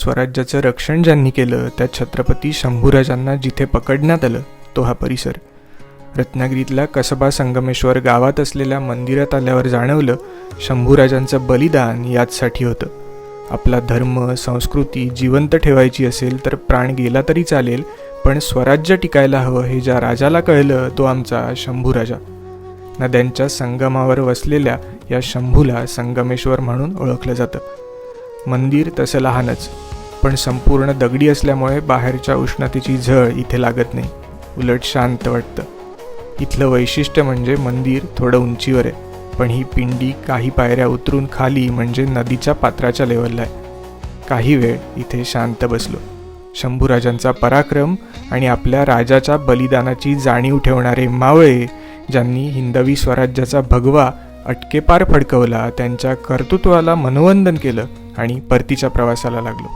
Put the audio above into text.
स्वराज्याचं रक्षण ज्यांनी केलं त्या छत्रपती शंभूराजांना जिथे पकडण्यात आलं तो हा परिसर. रत्नागिरीतल्या कसबा संगमेश्वर गावात असलेल्या मंदिरात आल्यावर जाणवलं शंभूराजांचं बलिदान याचसाठी होतं. आपला धर्म संस्कृती जिवंत ठेवायची असेल तर प्राण गेला तरी चालेल, पण स्वराज्य टिकायला हवं हे ज्या राजाला कळलं तो आमचा शंभूराजा. नद्यांच्या संगमावर वसलेल्या या शंभूला संगमेश्वर म्हणून ओळखलं जातं. मंदिर तसं लहानच, पण संपूर्ण दगडी असल्यामुळे बाहेरच्या उष्णतेची झळ इथे लागत नाही, उलट शांत वाटतं. इथलं वैशिष्ट्य म्हणजे मंदिर थोडं उंचीवर आहे, पण ही पिंडी काही पायऱ्या उतरून खाली म्हणजे नदीच्या पात्राच्या लेवलला आहे. काही वेळ इथे शांत बसलो. शंभूराजांचा पराक्रम आणि आपल्या राजाच्या बलिदानाची जाणीव ठेवणारे मावळे, ज्यांनी हिंदवी स्वराज्याचा भगवा अटकेपार फडकवला, त्यांच्या कर्तृत्वाला मनोवंदन केलं आणि परतीच्या प्रवासाला लागलो.